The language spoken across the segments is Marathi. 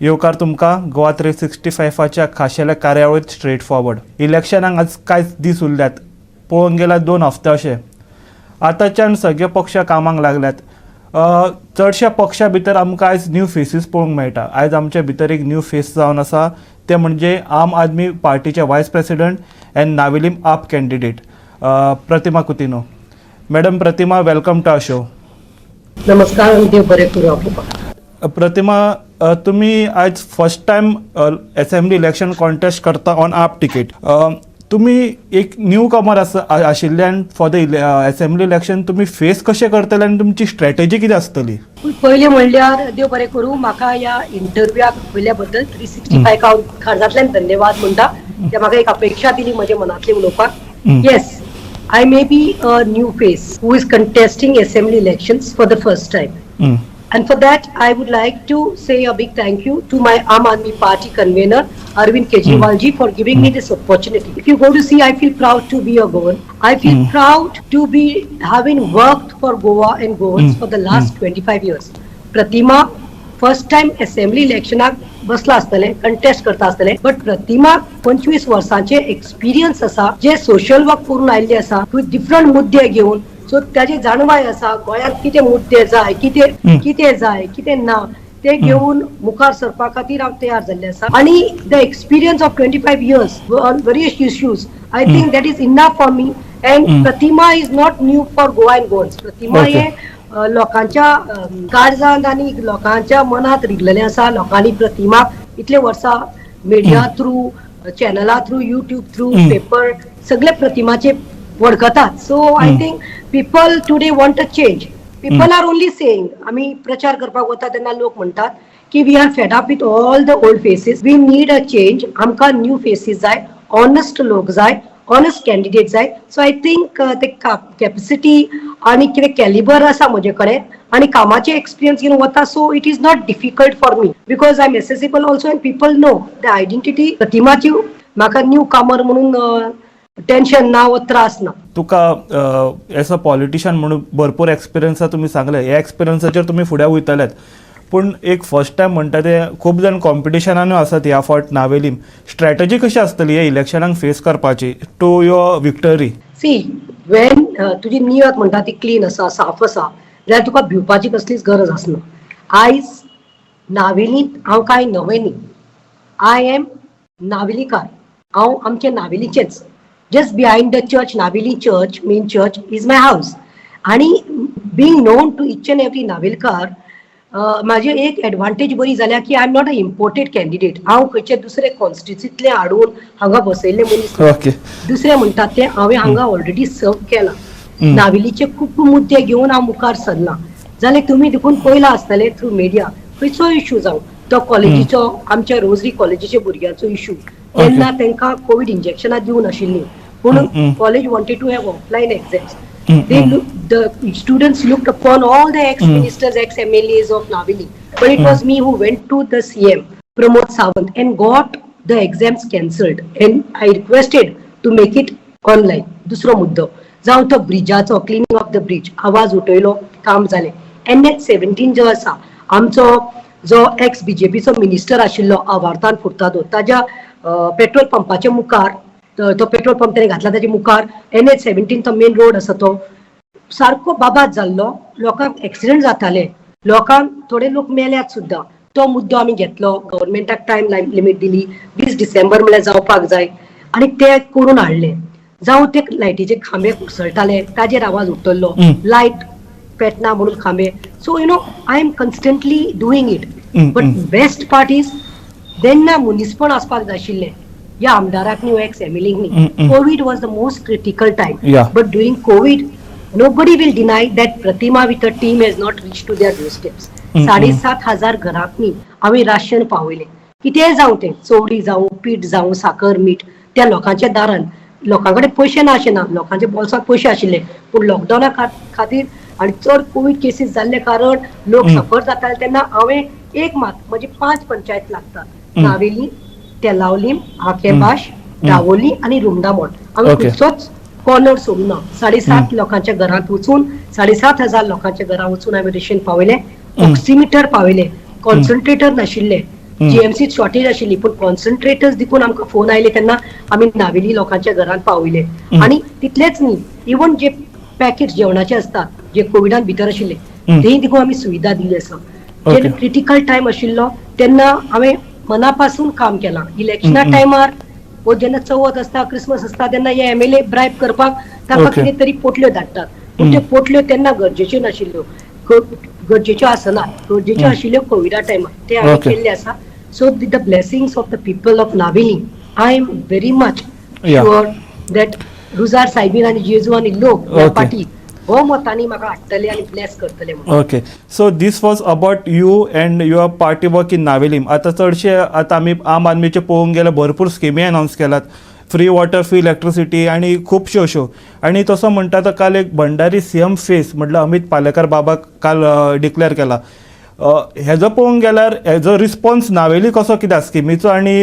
येवकार तुमकां गोवा 365च्या खाशेल्या कार्यावळीत स्ट्रेट फॉरवर्ड. इलेक्शनाक आज कांयच दीस उरल्यात, पळोवंक गेल्यार 2 हफ्ते अशे. आतांच्यान सगळे पक्ष कामाक लागल्यात. चडशा पक्षा भितर आमकां आयज न्यू फेसीस पळोवंक मेळटा. आयज आमच्या भितर एक न्यू फेस जावन आसा, ते म्हणजे आम आदमी पार्टीचे वायस president and Navelim AAP candidate Pratima Coutinho. Madam Pratima, welcome to our show. नमस्कार, देव बरें करूं आपल्याक. प्रतिमा, तुम्ही आज first time assembly election contest करता ऑन आप तिकेट. तुम्ही एक न्यू कमर आशिल्ल्यान फॉर द असेंब्ली इलेक्शन तुम्ही फेस कशें करतले आनी तुमची स्ट्रॅटेजी कितें आसतली? पयलें म्हणल्यार देव बरें करूं, म्हाका ह्या इंटरव्यूक पयल्या बद्दल 365 खारजांतल्यान धन्यवाद म्हणटा. ते म्हाका एक अपेक्षा दिली म्हज्या मनांतली उलोवपाक. Yes, I may be a new face who is contesting assembly elections for the first time. And for that, I would like to say a big thank you to my Aam Aadmi Party convener, Arvind Kejriwal ji, for giving me this opportunity. If you go to see, I feel proud to be a Goan. I feel proud to be having worked for Goa and Goans for the last 25 years. Pratima, first time assembly electionak बसला असतले, कंटेस्ट करता असतले, बट प्रतिमा 25 वर्सांचे एक्सपिरियन्स आसा, जे सोशल वर्क करून आयिल्ले आसा, डिफरंट मुद्दे घेऊन. सो त्याची जाणवाय आसा गोंयांत कितें मुद्दे जाय, कितें जाय, कितें ना, ते घेऊन मुखार सरपा खातीर हांव तयार जाल्ले आसा. आणि the experience of 25 years on various issues, I think that is enough for me. And Pratima is not new for Goa and Goans. Pratima हे लोकांच्या काळजांत आणि लोकांच्या मनात रिगलेले आसा. लोकांनी प्रतिमा इतले वर्सां मिडिया थ्रू, चॅनला थ्रू, युट्यूब थ्रू, पेपर सगळे प्रतिमाचे वळखतात. So I think people today want a change. People are only saying, आम्ही प्रचार करपाक वता तेन्ना लोक म्हणटात की we are fed up with all the old faces, we need a change. आमकां न्यू फेसीस जाय, ऑनेस्ट लोक जाय, ऑनेस्ट कॅन्डिडेट जाय. सो आय थिंक ते कॅपॅसिटी आणि कितें कॅलिबर आसा म्हजे कडेन आणि कामाचे एक्सपिरियन्स घेवन वता. So it is not difficult for me because I am accessible also and people know the identity प्रतिमाची. म्हाका न्यू कामर म्हणून टेन्शन ना व त्रास ना. तुका एज अ पॉलिटिशियन म्हणून भरपूर एक्सपिरियन्स आसा, तुम्ही सांगले ह्या एक्सपिरियन्साचेर तुम्ही फुडें वयतलेत. पूण एक फर्स्ट टायम म्हणटा ते खूब जाण कॉम्पिटिशनानूय आसात ह्या फावट नावेलीम. स्ट्रॅटेजी कशी आसतली ह्या इलेक्शनाक फेस करपाची to your victory? See, when तुजी नियत म्हणटा ती क्लीन आसा, साफ आसा, जाल्यार तुका भिवपाची कसलीच गरज आसना. आयज नावेलींत हांव कांय नवें न्ही, आय एम नावेलीकार. हांव आमचे नावेलीचेच. Just behind the church, Naveli church, main church is my house. आणि being known to each and every नावेलकार, माझी एक एडवांटेज बरी जाल्या की I am not a imported candidate. हांव खंयचे दुसरे कॉन्स्टिट्युन्सींतले हाडून हांगा बसयल्ले मनीस. दुसरे म्हणटात ते हांवें हांगा ऑलरेडी सर्व केला. नावेलीचे खूब मुद्दे घेवन हांव मुखार सरला. जाल्यार तुमी देखून पयला आसतले थ्रू मिडिया खंयचो इश्यू जावं, तो कॉलेजीचो, आमच्या रोजरी कॉलेजीच्या भुरग्यांचो इश्यू. तेन्ना तांकां कोविड इंजेक्शनां दिवून आशिल्लीं, म्हणून college wanted to have offline exams. The students looked upon all the ex-ministers, ex-MLAs of Naveli. But it was me who went to the CM, Pramod Sawant, and got the exams cancelled. And I requested to make it online. दुसरो मुद्दो जावं तो ब्रिजाचो, क्लिनिंग ऑफ द ब्रिज, आवाज उठयलो, काम जालें. NH-17 जो आसा, आमचो जो एक्स BJPचो मिनिस्टर आशिल्लो आवार्तान फुर्तादो, ताज्या पेट्रोल पंपाच्या मुखार, तो पेट्रोल पंप ताणें घातला ताच्या मुखार NH-17 तो मेन रोड आसा तो सारको बाबाद जाल्लो. लोकांक एक्सिडेंट जाताले, लोकांक थोडे लोक मेल्यात सुद्दां. तो मुद्दो आमी घेतलो, गव्हर्नमेंटाक टायम लिमीट दिली, 20 डिसेंबर म्हळ्यार जावपाक जाय, आनी ते करून हाडले. जावं ते लायटीचे खांबे कुसळटाले, ताजेर आवाज उठतलो, लायट पेटना म्हणून खांबे. So you know, I am constantly doing it. But best part is तेन्ना मुनिसिपल आसपाक जाय आशिल्लें, या आमदाराक न्ही, एक्स MLAक न्ही. Covid was the most critical time. But during Covid nobody will deny that Pratima with her team has not reached to their doorsteps. 7,500 घरांनी आम्ही राशन पावयले. कितेंय जावं तें, चवडी जावं, पीठ जावं, साखर, मीठ, त्या लोकांच्या दारान. लोकां कडेन पयशे नाशिना, लोकांच्या बोल्सांत पयशे आशिल्ले, पूण लॉकडावना खातीर आनी चड कोविड केसीस जाल्ले कारण लोक सफर जाताले तेन्ना हांवें एक मात म्हणजे 5 पंचायत लागतात, नावेली, तेलावलीम, आकेबाश, दावोली आणि रुमडामोळ. हांवें खंयचोच कॉर्नर सोडून 7.5 लोकांच्या घरात वचून 7,500 लोकांच्या घरात वचून हांवें रेशन पावयलें. ऑक्सिमीटर पावयले, कॉन्सन्ट्रेटर नाशिल्ले, जीएमसी शॉर्टेज आशिल्ली पूण कॉन्सन्ट्रेटर्स देखून आमकां फोन आयले तेन्ना आमी नावेली लोकांच्या घरांत पावयले आनी तितलेंच न्ही इवन जे पॅकेज जेवणाचे असतात जे कोविडान भितर आशिल्ले तेय देखून आमी सुविधा दिली आसा जेन्ना क्रिटिकल टायम आशिल्लो तेन्ना हांवें मना पासून काम केलां इलेक्शना टायमार वो जेन्ना चवथ आसता क्रिसमस आसता तेन्ना हे एमएलए ब्रायब करपाक तांकां कितें तरी पोटल्यो धाडटात पूण त्यो पोटल्यो तेन्ना गरजेच्यो नाशिल्ल्यो गरजेच्यो आसनात गरजेच्यो आशिल्ल्यो कोविडा टायमार ते हांवें केल्ले आसा so with the blessings of the people of Naveli I am very much sure that रुजार सायबीन आनी जेजू आनी लोक पाटी हो मतांनी म्हाका हाडटले आनी ब्लेस करतले म्हणून okay so this was about you and your party work in Navelim आतां चडशे आतां आमी आम आदमीचे पळोवंक गेल्यार भरपूर स्किमी अनावन्स केल्यात फ्री वॉटर फ्री इलेक्ट्रिसिटी आनी खुबश्यो अश्यो आनी तसो म्हणटा तो काल एक भंडारी सीएम फेस म्हटल्यार अमित पालेकर बाबाक काल डिक्लेअर केला हेजो पळोवंक गेल्यार हेजो रिस्पॉन्स नावेली कसो कित्याक स्किमीचो आनी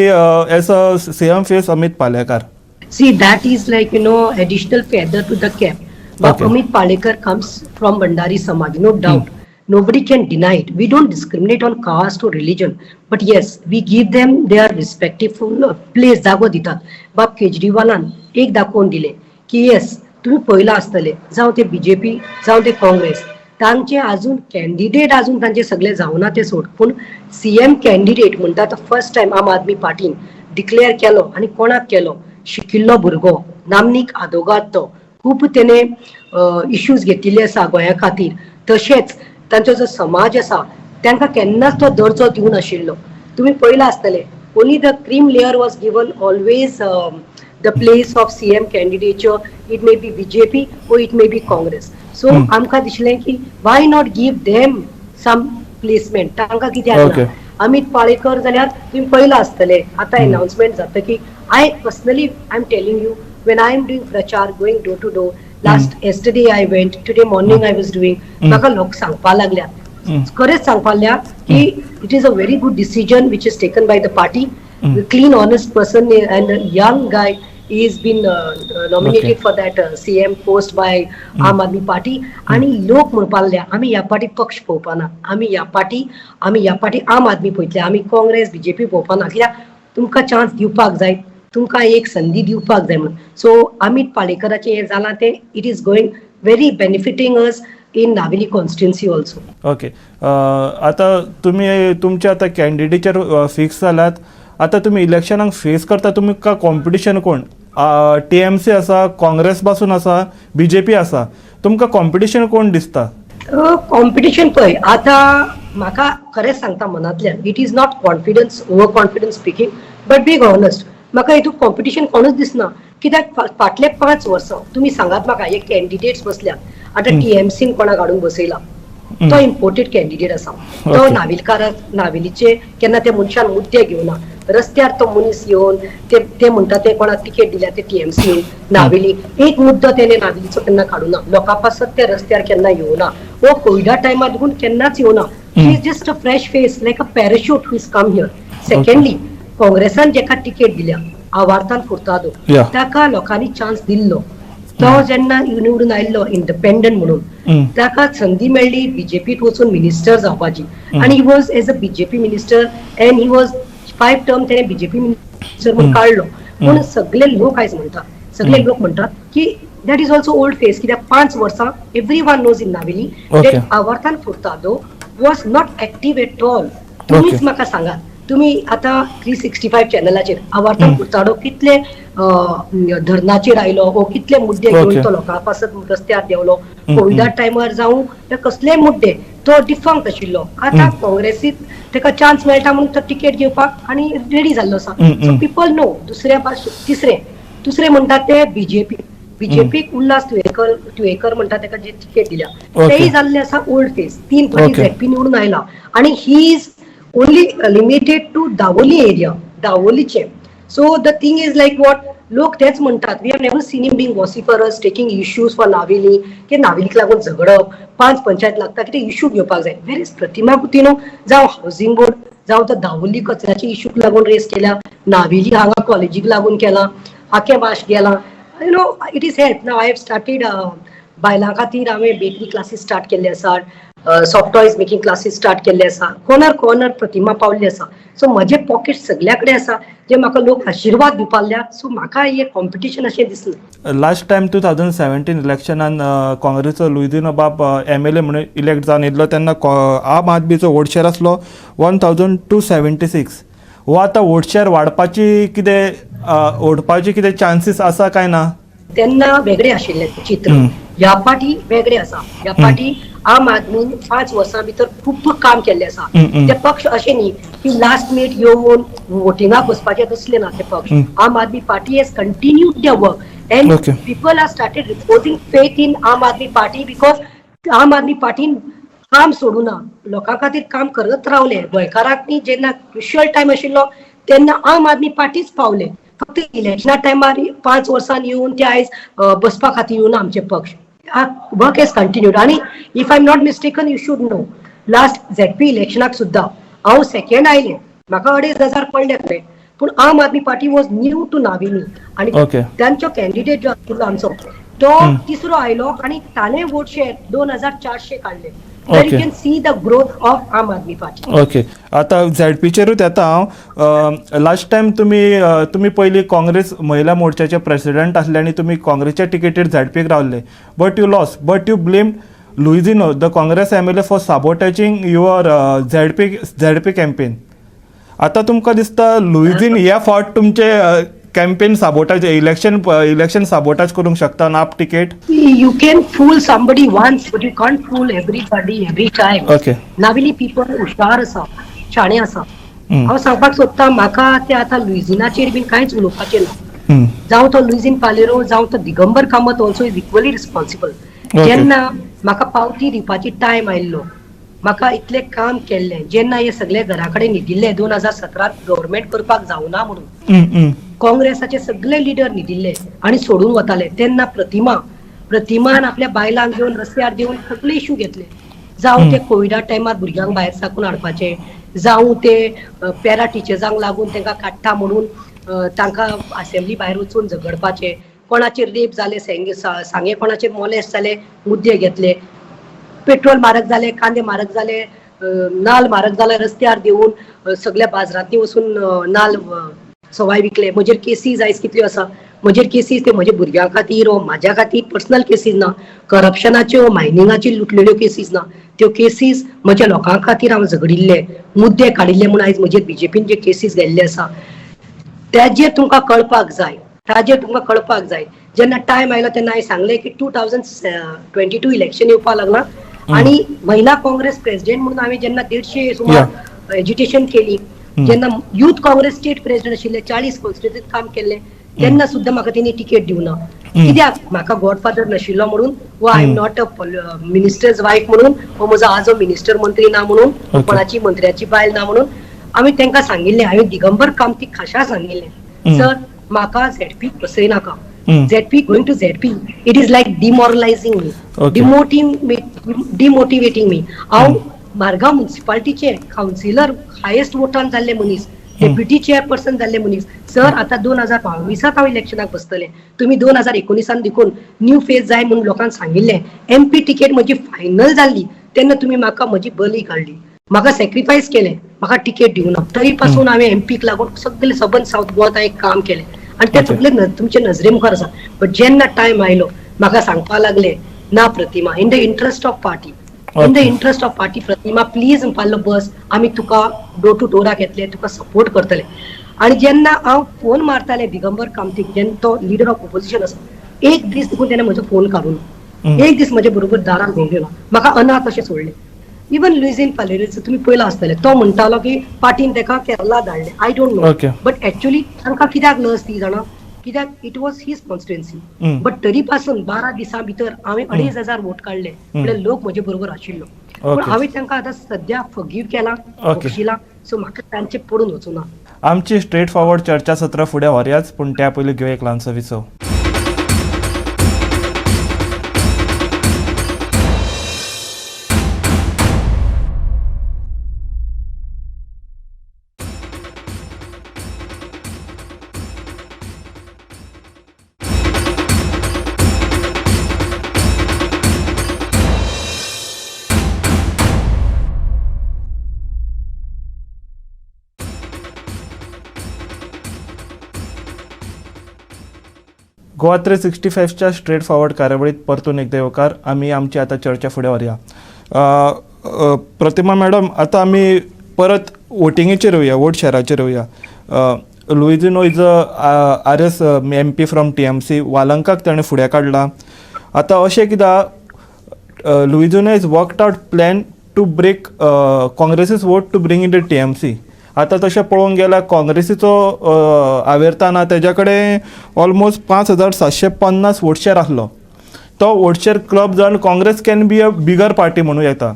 as a CM face Amit Palekar See, that is like, additional feather to the cap. But Amit Palekar comes from Bandari Samaj, no doubt. Nobody can deny it. We don't discriminate on caste or religion. But yes, we give them their respective place. Dago ditat. Bab Kejriwalan एक दाखवून दिले की येस तुम्ही पहिला असतले जावं ते बीजेपी जावं ते काँग्रेस तांचे अजून कॅन्डिडेट अजून तांचे सगळे जावना ते सोड पूण सीएम कॅन्डिडेट म्हणटा तो फर्स्ट टाइम आम आदमी पार्टीन डिक्लेअर केलो आनी कोणाक केलो शिकिल्लो भुरगो नामनीक आदोगाद तो खूब तेणे इश्यूज घेतिल्ले आसा गोंया खातीर तशेंच तांचो जो समाज आसा तांकां केन्नाच तो दर्जो दिवं नाशिल्लो तुम्ही पळयला आसतले only the cream layer was given always the place of CM candidature it may be BJP or it may be Congress so आमकां दिसलें की why not give them some placement तांकां कित्याक ना अमित पाळेकर जाल्यार तुम्ही पळयला आसतले आतां अनाउन्समेंट जाता की I personally, I'm telling you, when I'm doing prachar, going door to door, yesterday I went, today morning I was doing, म्हाका लोक सांगपा लागल्यात खरेंच सांगपा लागल्या की it is a very good decision which is taken by the party. A clean, honest person and a young guy, he's been nominated for that CM post by Aam Aadmi Party. आणि लोक म्हणपा लागल्या आमी ह्या पाटी पक्ष पळोवपा ना आमी ह्या पाटी आम आदमी पळयतले आमी काँग्रेस बीजेपी पळोवपा ना कित्याक तुमकां चान्स दिवपाक जाय तुमकां एक संदी दिवपाक जाय म्हणून सो अमित पालेकराचें हें जालां तें it is going very benefiting us in Naveli constituency also okay आतां तुमी तुमचे आतां कॅन्डिडेचर फिक्स जाल्यात आतां तुमी इलेक्शनाक फेस करता तुमकां कॉम्पिटिशन कोण टीएमसी आसा काँग्रेस पासून आसा बीजेपी आसा तुमकां कॉम्पिटिशन कोण दिसता कॉम्पिटिशन पळय आतां म्हाका खरेंच सांगता मनांतल्यान it is not confidence over confidence speaking but being honest म्हाका हितून कॉम्पिटिशन कोणूच दिसना कित्याक फाटले 5 वर्सां तुमी सांगात म्हाका एक कॅन्डिडेट्स बसल्यात आतां टीएमसीन कोणाक हाडून बसयला तो इम्पोर्टेड कॅन्डिडेट आसा तो नावेलीचे केन्ना त्या मनशान मुद्दे घेवना रस्त्यार तो मनीस येवन ते म्हणटा ते कोणाक तिकेट दिल्या ते टीएमसीन नावेली एक मुद्दो तेणे नावेलीचो केन्ना काडूना लोकां पासत ते रस्त्यार केन्ना येवना वो कोविडा टायमार देखून केन्नाच येवना he is just a fresh face like a parachute who is come here secondly काँग्रेसान जेका तिकेट दिल्या आवार्थान फुर्तादो ताका लोकांनी चान्स दिल्लो तो जेन्ना निवडून आयल्लो इंडिपेंडंट म्हणून ताका संदी मेळ्ळी बीजेपीत वचून मिनिस्टर जावपाची आणि he was as a BJP minister and he was 5 term तेणे बीजेपी मिनिस्टर म्हणून काढलो पूण सगळे लोक आयज म्हणटात सगळे लोक म्हणटात की that is also old face कित्याक 5 वर्सां everyone knows in Naveli that Avertano Furtado was not active at all तुम्हीच म्हाका सांगात तुम्ही आता 365 चॅनलाचेर आवार्थान फुर्तादो कितले धरणाचेर आयलो ओ कितले मुद्दे घेवन तो लोकां पासत रस्त्यार देवलो कोविडा टायमार जावं ते कसले मुद्दे तो डिफंक्ट आशिल्लो आतां काँग्रेसीत ताका चान्स मेळटा म्हणून तो तिकेट घेवपाक आनी रेडी जाल्लो आसा सो पीपल नो दुसरे म्हणटात ते बीजेपीक उल्हास तुयेकर म्हणटा ताका जी तिकेट दिल्या तेय जाल्ले आसा ओल्ड फेस 3 फावटी झेडपी निवडून आयला आणि he is only limited to Davoli area, Davoliche. So the thing is like what लोक तेच म्हणतात we have never seen him being vociferous, taking issues for Naveli, की नावेलीक लागून झगडप 5 पंचायत लागता की ते इश्यू घेवपाक जाय वेरीज प्रतिमा कुतीनो जावं हाऊसिंग बोर्ड जावं तो दावोली कचऱ्याचे इश्यूक लागून रेस केल्या नावेली हांगा कॉलेजीक लागून केला आखे भाश गेला you know it is help now I have started बायलां खातीर हांवें बेकरी क्लासीस स्टार्ट केल्ले आसात soft toys making classes start केल्ले आसा, कॉर्नर कॉर्नर प्रतिमा पावल्ली आसा. सो म्हजे पॉकेट सगळ्या कडेन आसा जे म्हाका लोक आशिर्वाद दिवपाल्या. सो म्हाका हे कॉम्पिटिशन अशें दिसना. लास्ट टायम 2017 इलेक्शनान काँग्रेसचो लुइजिनो बाब MLA म्हणून इलेक्ट जावन येयल्लो तेन्ना आम आदमीचो वोट शेअर आसलो 1276. हो आतां वोट शेअर वाडपाची कितें चान्सीस आसा काय ना? तेन्ना वेगळे आशिल्ले चित्र. ह्या पाटी वेगळे आसा. ह्या पाटी आम आदमीन 5 वर्सां भितर खूब काम केल्ले आसा. ते पक्ष अशे न्ही की लास्ट मिनिट येवन वोटिंगाक बसपाचे तसले ना ते पक्ष. Aam Aadmi party has continued their work and people are started reposing faith in Aam Aadmi party because आम आदमी पार्टीन काम सोडूं ना, लोकां खातीर काम करत रावले. गोंयकारांक जेन्ना क्रुशियल टायम आशिल्लो तेन्ना आम आदमी पार्टीच पावले. फक्त इलेक्शना टायमार 5 वर्सां येवन ते आयज बसपा खातीर येवन आमचे पक्ष. Work is continued. आणि if I am not mistaken you should know last ZP इलेक्शनाक सुद्दां हांव सेकंड आयले, म्हाका 2,500 पडले खरे, पूण आम Aadmi party was new to नाविनी आणि तांचो कॅन्डिडेट जो आशिल्लो आमचो तो तिसरो आयलो आणि ताणें वोट शेअर 2,400 काडले. You can see the growth of आम आदमी पार्टी. ओके, आता ZPचेरूच येता हांव. लास्ट टायम तुमी पयलीं काँग्रेस महिला मोर्चाचे प्रेसिडेंट आसले आनी तुमी काँग्रेसच्या टिकेटीर ZPक रावले, but you loss, but you blame Luizinho the Congress MLA for sabotaging your ZP campaign. आता तुमकां दिसता लुइजिन ह्या फावट तुमचे कॅम्पेन साबोटाज इलेक्शन साबोटाज करूंक शकता नाप ticket? You can fool somebody once, but you can't fool everybody every time. Okay. Naveli people हुशार आसा, शाणे आसा. हांव सांगपाक सोदतां म्हाका ते आतां लुइजिनाचेर बीन कांयच उलोवपाचें ना. जावं तो लुइजिन पालेरो जावं तो Digambar Kamat also is equally responsible. जेन्ना म्हाका पावती दिवपाची टायम आयिल्लो, म्हाका इतलें काम केल्लें, जेन्ना हे सगळे घरा कडेन न्हिदिल्ले 2017 गव्हर्मेंट करपाक जावना म्हणून काँग्रेसाचे सगळे लिडर न्हिदिल्ले आणि सोडून वताले, तेन्ना प्रतिमान आपल्या बायलांक घेवन रस्त्यार देऊन सगळे इश्यू घेतले. जावं ते कोविडा टायमार भुरग्यांक भायर साकून हाडपाचे, जावं ते पॅरा टिचर्सांक लागून तांकां काडटा म्हणून तांकां असेंब्ली भायर वचून झगडपाचे, कोणाचेर रेप जाले, सांगे कोणाचेर मोलेस्ट जाले, मुद्दे घेतले, पेट्रोल म्हारग जाले, कांदे म्हारग जाले, नाल म्हारग जाले, रस्त्यार देऊन सगळ्या बाजारांनी वचून नाल सवाय विकले. म्हजेर केसीस आयज कितल्यो आसा, म्हजेर केसीस ते म्हज्या भुरग्यां खातीर वा म्हाज्या खातीर पर्सनल केसीस ना, करप्शनाच्यो मायनिंगाच्यो लुटलेल्यो केसीस ना, त्यो केसीस म्हज्या लोकां खातीर हांव झगडिल्ले, मुद्दे काडिल्ले म्हणून आयज म्हजेर BJPन जे केसीस गेल्ले आसा ताजेर तुमकां कळपाक जाय. जेन्ना टायम आयलो तेन्ना हांवें सांगलें की 2022 इलेक्शन येवपाक लागलां आणि महिला काँग्रेस प्रेसिडेंट म्हणून हांवें जेन्ना 150 सुमार एज्युटेशन केली, जेन्ना युथ काँग्रेस स्टेट प्रेसिडेंट आशिल्ले 40 कॉन्स्टिट्युएन्सीत काम केल्लें तेन्ना सुद्दां म्हाका तेणी टिकेट दिवना. कित्याक? म्हाका गॉडफादर नाशिल्लो म्हणून, वा I am not a ministers wife म्हणून, वा म्हजो आजो मिनिस्टर मंत्री ना म्हणून, कोणाची मंत्र्याची बायल ना म्हणून. हांवें तांकां सांगिल्लें, हांवें दिगंबर कामतीक खाशा सांगिल्लें, सर म्हाका ZP बसयनाका. ZP going to ZP, it is like demoralizing me, demotivating me. हांव मारगांव म्युनिसिपालिटीचे काउन्सिलर हायेस्ट वोटान जाल्ले मनीस, डेप्युटी चेअरपर्सन जाल्ले मनीस. सर आतां 2022 हांव इलेक्शनाक बसतलें, तुमी 2019 देखून न्यू फेज जाय म्हणून लोकांक सांगिल्लें. MP टिकेट म्हजी फायनल जाल्ली तेन्ना तुमी म्हाका म्हजी बली काडली, म्हाका सॅक्रिफायस केलें, म्हाका टिकेट दिवना. तरी पासून हांवें MPक लागून सगळे सबन साऊथ गोवात हांवें काम केलें आणि ते सगळे तुमचे नजरे मुखार आसा. बट जेन्ना टायम आयलो म्हाका सांगपा लागले, ना Pratima, in the interest of party, Pratima please म्हणपालो बस, आमी तुका डोर टू डोराक येतले, तुका सपोर्ट करतले. आणि जेन्ना हांव फोन मारताले दिगंबर कामतीक, जेन्ना तो लिडर ऑफ ऑपोजिशन आसा, एक दीस देखून तेणें म्हजो फोन काडून, एक दीस म्हजे बरोबर दाराक घेवन गेलो, म्हाका अनाथ अशें सोडलें. इवन लुइजिन पालेरोचो तुमी पयलो आसतले, तो म्हणटालो की पार्टीन ताका केरला धाडले. I don't know, but actually तांकां कित्याक लस ती जाणा, कित्याक it was his constituency. But तरी पासून 12 दिसां भितर हांवें 2,500 वोट काडले, म्हणजे लोक म्हजे बरोबर आशिल्लो. पण हांवें तांकां आतां सद्या फगीव केला, बक्षिला, सो म्हाका तांचे पडून वचूं ना. आमची स्ट्रेट फॉरवर्ड चर्चा सत्र फुडें व्हरयाच, पूण त्या पयलीं घेवया एक ल्हानसो विसव. गोवा 365च्या स्ट्रेट फॉरवर्ड कार्यावळीत परतून एकदा येवकार. आमी आमची आता चर्चा फुडें व्हरया. प्रतिमा मॅडम, आता आमी परत वोटिंगेचेर येवया, वोट शेअराचेर येवया. Luizinho is RS MP from TMC. वालंकाक ताणें फुडें काडला. आता अशें कित्याक Luizinho is worked out plan to break काँग्रेसीस vote to bring in the TMC. आता तशें पळोवंक गेल्यार काँग्रेसीचो आवेर्तान तेज्या कडेन ऑलमोस्ट 5750 वोट शेअर आसलो. तो वोट शेअर क्लब जावन Congress can be a bigger party म्हणूं येता.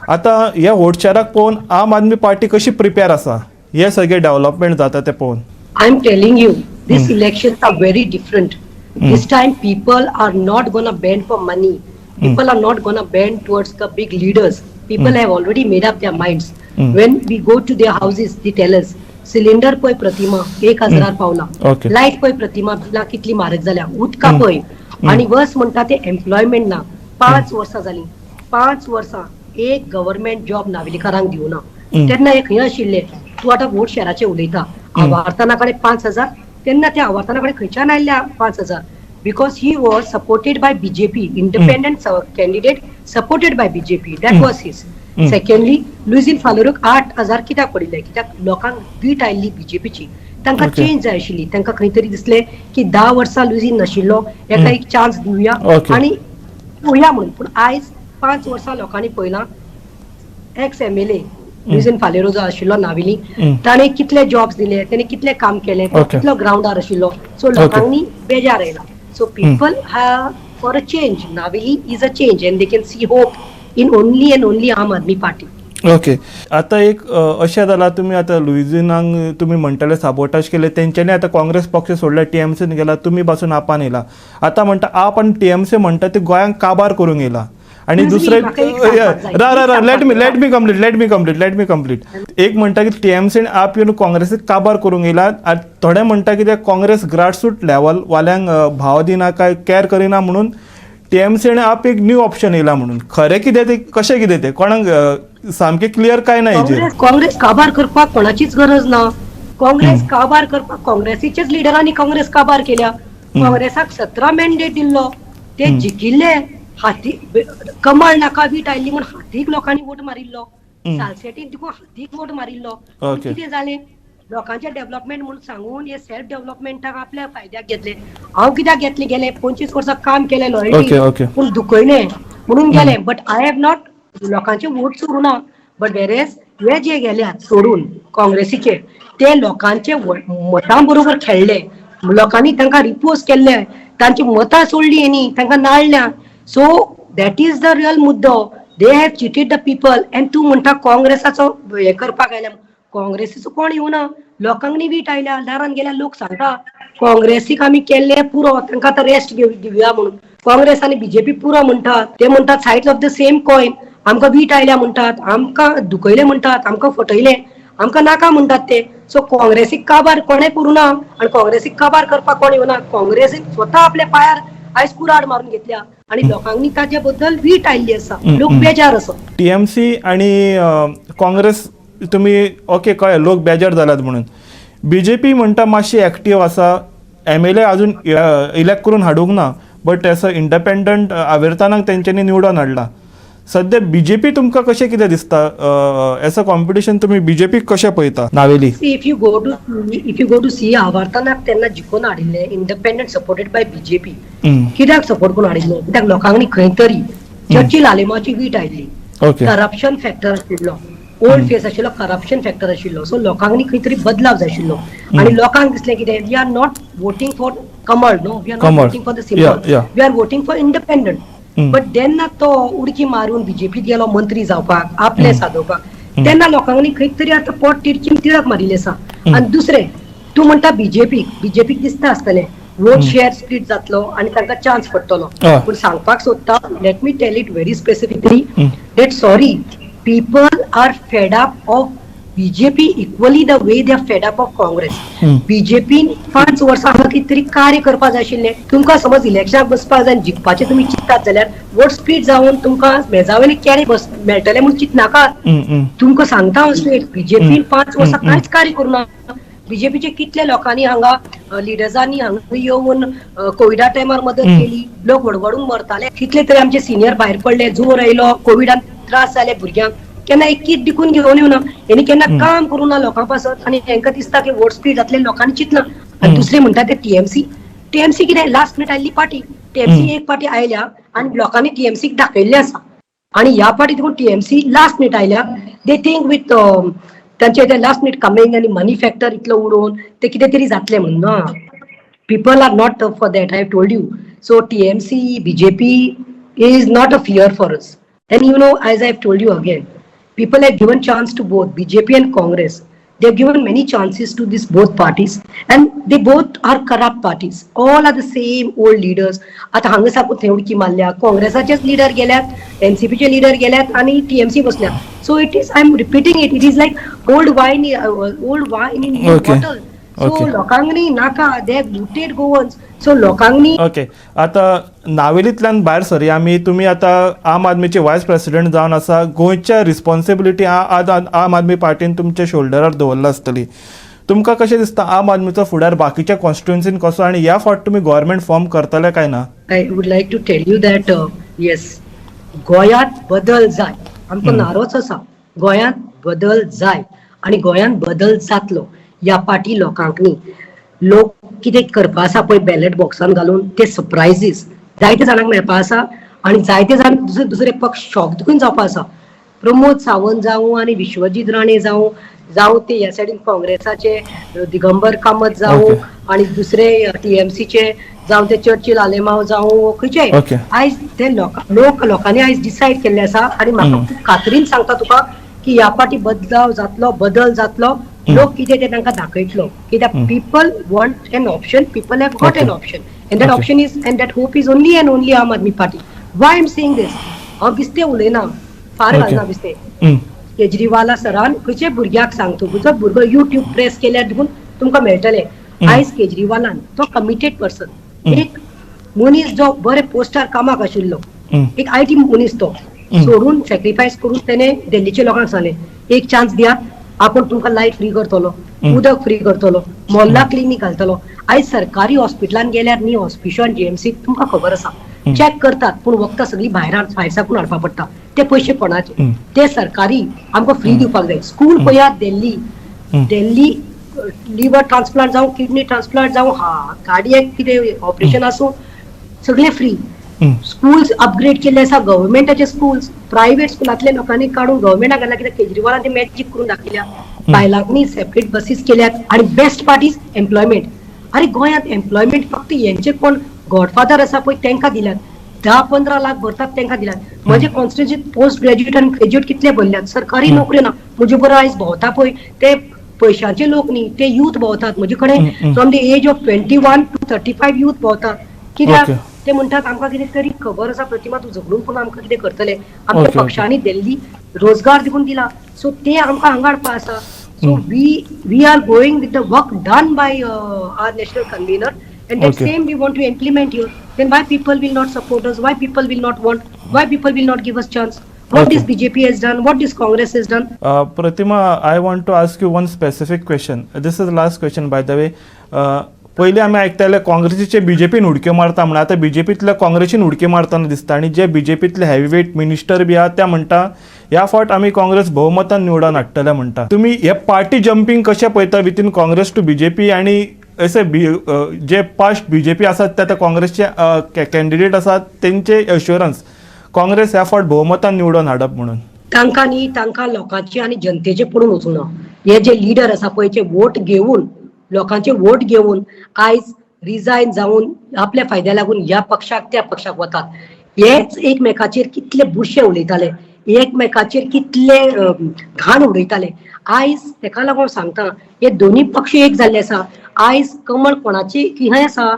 आता ह्या वोट शेअराक पळोवन आम आदमी पार्टी कशी प्रिपेर आसा हे सगळे डेव्हलपमेंट जाता ते पळोवन? I am telling you, these elections are very different. This time people are not gonna bend for money. People are not gonna bend towards the big leaders. People have already made up their minds. When we go to their houses, they tell us, cylinder पळय प्रतिमा 1000 पावला, Okay. लाईट पळय प्रतिमा बिलां कितली म्हारग जाल्या, उदका पळय, आणि वर्स म्हणटा ते एम्प्लॉयमेंट ना. 5 वर्सां जाली, 5 वर्सां एक गव्हर्नमेंट जॉब नावेलीकारांक दिवना. तेन्ना एक खंय आशिल्ले, तूं आतां वोट शेअराचे उलयता, आवार्थाना कडेन 5000, तेन्ना त्या आवार्थाना कडेन खंयच्यान आयल्या 5000? Because he was supported by BJP, independent candidate supported by BJP. That was his. Secondly Luizinho फालोरूक 8000 कित्याक पडिल्ले? कित्याक लोकांक वीट आयिल्ली BJPची. तांकां Okay. चेंज जाय आशिल्ली. तांकां खंय तरी दिसलें की 10 वर्सां लुइजिन नाशिल्लो, एका एक चान्स दिवया Okay. आनी पळोवया म्हणून. पूण आयज 5 वर्सां लोकांनी पळयलां, एक्स MLA लुइजिन फालेरो जो आशिल्लो नावेली, ताणें कितले जॉब्स दिले, ताणें कितले काम केलें, तो Okay. कितलो ग्राउंडार आशिल्लो. सो लोकांनी बेजार आयला. So people have for a change. Navelim is a change and they can see hope in only and only Aam Aadmi party. Okay. आता एक अशें जालां, तुमी आतां लुइजिनाक तुमी म्हणटाले साबोटाज केले, तेंच्यांनी आतां काँग्रेस पक्ष सोडला, TMCन गेला, तुमी पासून आपान येयला. आतां म्हणटा आप आनी TMC म्हणटा ते गोंयांक काबार करूंक येयला. आणि दुसरे म्हाका एक सांगपाक जाय. Let me complete. एक म्हणटा की TMCन आप येवन काँग्रेसीक काबार करूंक येयला, आनी थोडे म्हणटा की ते काँग्रेस ग्रासरूट लेवल वाल्यांक भाव दिना, काय केअर करिना म्हणून TMCन आप एक न्यू ऑप्शन येयला म्हणून. खरें कितें ते, कशें कितें ते कोणाक सामकें क्लियर काय ना हेजेर? काँग्रेस काबार करपाक कोणाचीच गरज ना. काँग्रेस काबार करपाक काँग्रेसीच्याच लिडरांनी काँग्रेस काबार केल्या. काँग्रेसाक 17 मॅन्डेट दिल्लो, ते जिखिल्ले. कमळ नाका वीट आयिल्ली म्हूण हातीक लोकांनी वोट मारिल्लो. सालसेटीन देखून हातीक वोट मारिल्लो. Okay. कितें जालें? लोकांचे डेव्हलपमेंट म्हणून सांगून हे सेल्फ डेव्हलपमेंटाक आपल्या फायद्याक घेतले. हांव कित्याक घेतले? गेले 25 वर्सां काम केलें, Okay, लॉयल्टी, okay. पूण दुखयले म्हणून गेले. बट आय हॅव नॉट लोकांचे वोट चोरूना. बट वेरेज हे जे गेल्यात सोडून काँग्रेसीचे, ते लोकांचे मतां बरोबर खेळले. लोकांनी तांकां रिपोज केल्ले, तांची मतां सोडली हेणी, तांकां नाळल्या. So that is the real मुद्दो. They have cheated the people. And तूं म्हणटा काँग्रेसाचो हे करपाक आयल्या. काँग्रेसीचो कोण येवना. लोकांनी वीट आयल्या, दारान गेल्या. लोक सांगता काँग्रेसीक आमी केल्ले पुरो, तांकां आतां रेस्ट दिवया म्हणून. काँग्रेस आनी BJP पुरो म्हणटात. ते म्हणटात sides of the same coin. आमकां वीट आयल्या म्हणटात, आमकां दुखयले म्हणटात, आमकां फटयले, आमकां नाका म्हणटात ते. सो काँग्रेसीक काबार कोणें करूना आनी काँग्रेसीक काबार करपाक कोण येवना. काँग्रेसीन स्वता आपल्या पायार आयज कुराड मारून घेतल्या आनी लोकांनी ताजे बद्दल वीट आयिल्ली आसा. लोक बेजार आसा. TMC आणि काँग्रेस तुमी ओके कळ्ळें, लोक बेजार जाल्यात म्हणून. BJP म्हणटा मातशी एक्टीव आसा, MLA अजून इलेक्ट करून हाडूंक ना, बट एस अ इंडिपेंडंट आवेर्तानाक तेंच्यांनी निवडून हाडला. सध्या BJP तुमकां कशें कितें दिसता? एस अ कॉम्पिटिशन तुमी BJP कशें पळयता Naveli? If you go to see आवार्थानाक तेन्ना जिखून हाडिल्ले, इंडिपेंडंट सपोर्टेड बाय BJP. कित्याक सपोर्ट करून हाडिल्ले? कित्याक लोकांनी खंय तरी चर्चिल आलेमाची वीट आयिल्ली. ओके. करप्शन फॅक्टर आशिल्लो, ओल्ड फेस आशिल्लो, करप्शन फॅक्टर आशिल्लो. सो लोकांनी खंय तरी बदलाव जाय आशिल्लो. आनी लोकांक दिसलें कितें, we are not voting for kamal, no, we are not kamal. Voting for the symbol, Yeah. We are voting for independent. But तेन्ना तो उडकी मारून BJP गेलो मंत्री जावपाक, आपले सादोवपाक. तेन्ना लोकांनी खंय तरी आतां पोट तिडकीन तिळक मारिल्लें आसा. आनी दुसरें, तूं म्हणटा BJPक दिसता आसतलें वोट शेअर स्प्लिट जातलो आनी तांकां चान्स पडटलो. पूण सांगपाक सोदता, let me tell it very specifically, that sorry, people are fed up of BJP equally the way they are fed up of Congress. BJPन 5 वर्सां हांगा कितें तरी कार्य करपा जाय आशिल्लें. तुमकां समज इलेक्शनाक बसपाक जाय, जिखपाचें तुमी चिंततात जाल्यार वोट स्प्लिट जावन तुमकां मेजावेले कॅरे मेळटले म्हूण चिंतनाकात. तुमकां सांगता हांव स्ट्रेट, BJPन 5 वर्सां कांयच कार्य करूना. BJPचे कितले लोकांनी हांगा लिडर्सांनी हांगा येवन कोविडा टायमार मदत केली, लोक वडवडून मरताले, कितले तरी आमचे सिनियर भायर पडले, जोर आयलो, कोविडान त्रास जाले भुरग्यांक, केन्ना एक किट दिकून घेवन येवना, हेणी केन्ना काम करूं ना लोकां पासत, आनी तांकां दिसता की वोट स्पीड जातले लोकांनी चिंतना. आनी दुसरे म्हणटा ते टीएमसी कितें लास्ट मिनिट आयल्ली पार्टी, टीएमसी एक पार्टी आयल्या आनी लोकांनी टीएमसीक दाखयल्ले आसा, आनी ह्या पार्टी देखून टीएमसी लास्ट मिनिट आयल्या. दे थिंक विथ तांचे ते लास्ट मिनिट कमिंग आनी मनी फॅक्टर इतलो उडोवन ते कितें तरी जातलें म्हणून ना. People are not tough for that. I have told you. So TMC, BJP is not a fear for us. And you know, as I have told you again, people have given chance to both BJP and Congress. They have given many chances to these both parties, and they both are corrupt parties. All are the same old leaders. आता हांगा साकून थंय उडकी मारल्या, काँग्रेसाचेच लीडर गेल्यात, एनसीपीचे लीडर गेल्यात आणि टीएमसी बसल्यात. So it is, I am repeating it. It is like old wine in new bottle. So लोकांनी नाका, they have looted Goans. So लोकांनी ओके. आता नावेलींतल्यान भायर सरया आमी. तुमी आतां आम आदमीचे वायस प्रेसिडेंट जावन आसा. गोंयच्या रिस्पॉन्सिबिलिटी आम आदमी पार्टीन तुमच्या शोल्डरार दवरला आसतली. तुमकां कशें दिसता आम आदमीचो फुडार बाकीच्या कॉन्स्टिट्युएन्सीन कसो, आनी ह्या फावट तुमी गव्हर्मेंट फॉर्म करतले काय ना? I would like to tell you that yes, गोंयांत बदल जाय, आमचो नारोच आसा, गोंयांत बदल जाय आनी गोंयांत बदल जातलो. ह्या पार्टी लोकांक न्ही, लोक कितें करपा आसा पळय बॅलेट बॉक्सान घालून ते सरप्रायजीस जायते जाणांक मेळपा आसा, आनी जायते जाण दुसरे पक्ष शॉक देखून जावपा आसा. प्रमोद सावंत जावं आनी विश्वजीत राणे जावं ते ह्या सायडीन काँग्रेसाचे दिगंबर कामत जावं आनी दुसरे टीएमसीचे जावं ते चर्चिल आलेमाव जावं खंयचे, आयज ते लोकांनी आयज डिसायड केल्ले आसा. आनी म्हाका खूब खात्रीन सांगता तुका की ह्या पार्टी बदल जातलो. लोक कितें ते तांकां दाखयतलो, कित्याक people want an option, people have got an option, and that option is and that hope is only and only Aam Aadmi party. Why I am saying this, हांव बिस्ते उलयना, फार घालना बिस्ते. केजरीवाला सरान खंयचे भुरग्याक सांग, तुजो भुरगो युट्यूब प्रेस केल्यार देखून तुमकां मेळटले. आयज केजरीवालान तो कमिटेड पर्सन, एक मनीस जो बरे पोस्टार कामाक आशिल्लो, एक IT मनीस तो सोडून सॅक्रिफायस करून तेणे दिल्लीच्या लोकांक सांगलें एक चान्स दिया, आपण तुमकां लायट फ्री करतलो, उदक फ्री करतलो, मोहल्ला क्लिनीक घालतलो. आयज सरकारी हॉस्पिटलान गेल्यार न्ही, हॉस्पिटल जीएमसी तुमकां खबर आसा चॅक करतात, पूण वखदां सगळीं भायर साकून हाडपा पडटा. ते पयशे कोणाचे? ते सरकारी आमकां फ्री दिवपाक जाय. स्कूल पळयात दिल्ली लिव्हर ट्रान्सप्लांट जावं, किडनी ट्रान्सप्लांट जावं, कार्डियक कितें ऑपरेशन आसूं, सगळे फ्री. स्कूल्स अपग्रेड केल्ले आसा, गव्हर्मेंटाचे स्कूल्स, प्रायव्हेट स्कुलांतले लोकांनी काडून गव्हर्मेंटाक घातला. कित्याक केजरीवालान ते मॅजिक करून दाखयल्या, बायलांनी सेपरेट बसीस केल्यात. आणि बेस्ट पार्ट इज एम्प्लॉयमेंट. अरे गोंयांत एम्प्लॉयमेंट फक्त हेंचे कोण गॉडफादर आसा पळय तांकां दिल्यात, 10-15 लाख भरतात तांकां दिल्यात. म्हजे कॉन्स्टिट्युएन्सींत पोस्ट ग्रॅज्युएट आनी ग्रॅज्युएट कितले भरल्यात, सरकारी नोकऱ्यो ना. म्हजे बरोबर आयज भोंवता पळय ते पयशांचे लोक न्ही, ते यूथ भोंवतात. म्हजे कडेन from the age of 21 to 35 youth भोंवतात. कित्याक ते म्हणटात आमकां कितें तरी खबर आसा, प्रतिमा तूं झगडून पूण आमकां कितें करतले. आमच्या पक्षांनी दिल्ली रोजगार देखून दिला, सो ते आमकां हांगा हाडपा आसा. So we are going with the work done by our national convener, and that same we want to implement here. Then why people will not support us, why people will not want, why people will not give us chance? What this BJP has done, what this Congress has done? Pratima, I want to ask you one specific question. This is the last question, by the way. पहिले आम्ही ऐकताले काँग्रेसीचे बीजेपीन उडक्यो मारता म्हणून, आता बीजेपीतल्या काँग्रेसीन उडक्यो मारतना दिसता. आणि जे बीजेपीतले हेवीवेट मिनिस्टर बी आहात त्या म्हणटा ह्या फावट आम्ही काँग्रेस बहुमतान निवडून हाडटले म्हणटा. तुम्ही हे पार्टी जम्पिंग कशें पळयता विथीन काँग्रेस टू बीजेपी, आणि असे जे पास्ट बीजेपी आसात ते आता काँग्रेसचे कॅन्डिडेट आसात तेंचे अश्युरन्स काँग्रेस ह्या फावट बहुमतान निवडून हाडप म्हणून? तांकां न्ही, तांकां लोकांची आनी जनतेचे पडून वचूना. हे जे लिडर आसा पळय ते वोट घेवन, लोकांचे वोट घेवन आयज रिजायन जावन आपल्या फायद्या लागून ह्या पक्षाक त्या पक्षाक वतात. हेच एकमेकाचेर कितले बुरशे उलयताले, एकमेकाचेर कितले घाण उडयताले. आयज तेका लागून सांगता, हे दोन्ही पक्ष एक जाल्ले आसा. आयज कमळ कोणाची किहय आसा,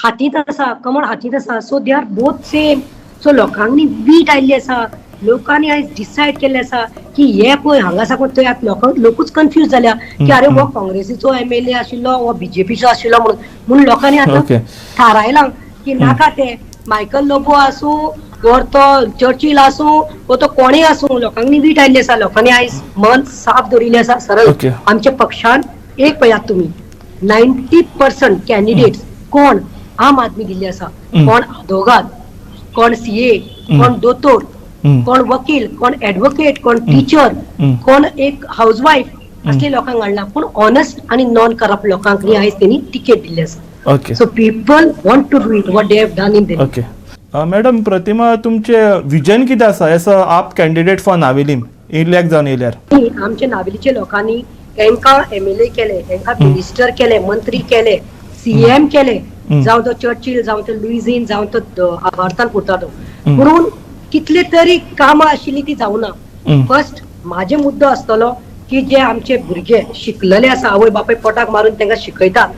हातींत आसा, कमळ हातींत आसा. So they are both same. So लोकांनी वीट आयिल्ली आसा, लोकांनी आयज डिसायड केल्ले आसा की हे पळय हांगा साकून थंय लोकूच कन्फ्यूज जाल्या की अरे हो काँग्रेसीचो MLA आशिल्लो, हो बीजेपीचो आशिल्लो म्हणून लोकांनी आतां थारायलां की नाका ते मायकल लोबो आसूं वर तो चर्चिल आसूं व तो कोणेय आसूं, लोकांनी वीट आयिल्ली आसा. लोकांनी आयज मन साफ दवरिल्लें आसा. सरळ आमच्या पक्षान एक पळयात तुमी, 90% कॅन्डिडेट्स कोण आम आदमी दिल्ले आसा, कोण दोगात, कोण सीए, कोण दोतोर, कोण वकील, कोण ऍडव्होकेट, कोण टीचर, कोण एक हाऊसवाईफ असले लोकांक हाडला, पूण ऑनेस्ट आणि नॉन करप्ट लोकांक आयज त्यांनी तिकेट दिल्ली आसा. Okay so people want to do it what they have done in Delhi. Okay madam Pratima, तुमचे विजन कितें आसा एज अ आप कॅन्डिडेट फॉर नावेलीम इलेक्ट जावन येयल्यार? आमच्या नावेलीच्या लोकांनी तांकां एमएलए केले, तांकां मिनिस्टर केले, मंत्री केले, सीएम केले, जावं तो चर्चिल, जावं तो लुईझीन, जावं तो भारतान पुरतालो, म्हणून कितले तरी कामां आशिल्ली ती जावना. फर्स्ट म्हाजे मुद्दो आसतलो की जे आमचे भुरगे शिकलेले आसा, आवय बापाय पोटाक मारून तांकां शिकयतात,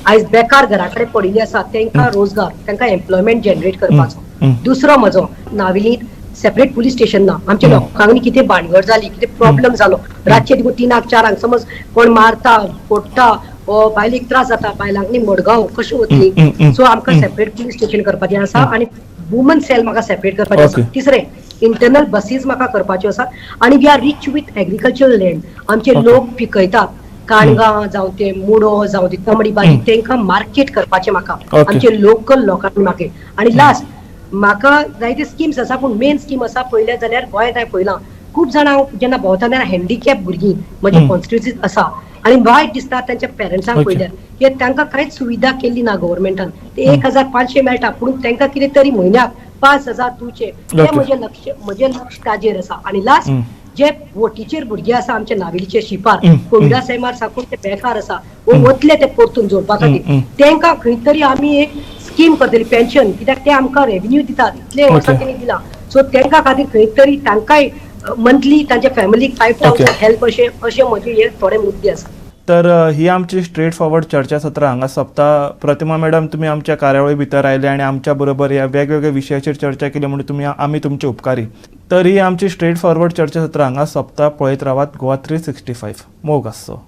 आयज बेकार घरा कडेन पडिल्ले आसा, तांकां रोजगार, तांकां एम्प्लॉयमेंट जनरेट करपाचो. दुसरो म्हजो नावेलींत सेपरेट पुलीस स्टेशन ना. आमच्या लोकांनी कितें भानगड जाली, कितें प्रॉब्लेम जालो, रातचे 3 4 समज कोण मारता, फोडटा, बायलेक त्रास जाता, बायलांनी मडगांव कशी वतली, सो आमकां सेपरेट पुलीस स्टेशन करपाचें आसा आणि वुमन सेल म्हाका सेपरेट करपाचें आसा. तिसरें इंटरनल बसीज म्हाका करपाच्यो आसा आणि we are rich with agricultural land. आमचे लोक पिकयतात काणगां, जावं ते मुडो, जावं ती तांबडी भाजी, तांकां मार्केट करपाचें म्हाका, आमचे लोकल लोकांनी मार्केट. आणि लास्ट म्हाका जायते स्किम्स आसा, पूण मेन स्कीम आसा पळयलें जाल्यार गोंयांत हांवें पळयलां खूब जाणां जेन्ना भोंवता तेन्ना हँडिकॅप भुरगीं म्हज्या कॉन्स्टिट्युन्सींत आसा आणि वायट दिसता त्यांच्या पेरंट्सांक पळयल्यार की तांकां कांयच सुविधा केल्ली ना गव्हर्मेंटान. ते 1500 मेळटा, पूण तांकां कितें तरी म्हयन्याक 5000 तुचे, ते म्हजें लक्ष ताजेर आसा. आणि लास्ट जे वोटीचेर भुरगे आसा आमच्या नावेलीचे शिपार, कोविडा सैमार साकून ते बेकार आसा, वतले ते परतून जोडपा खातीर, तांकां खंय तरी आमी एक स्कीम करतली पेन्शन, कित्याक ते आमकां रेव्हेन्यू दितात, इतले वर्सां तेणी दिला, सो तांकां खातीर खंय तरी तांकांय मंथली तांच्या फॅमिलीक 5000 हेल्प अशे म्हजे हे थोडे मुद्दे आसा. तर ही आमची स्ट्रेट फॉरवर्ड चर्चासत्र हांगा सोंपता. प्रतिमा मॅडम, तुमी आमच्या कार्यावळी भितर आयले आणि आमच्या बरोबर ह्या वेगवेगळ्या विशयाचेर चर्चा केली म्हणून आमी तुमचे उपकारी. तर ही आमची स्ट्रेट फॉरवर्ड चर्चासत्र हांगा सोंपता. पळयत रावात गोवा 365 मोग आसचो.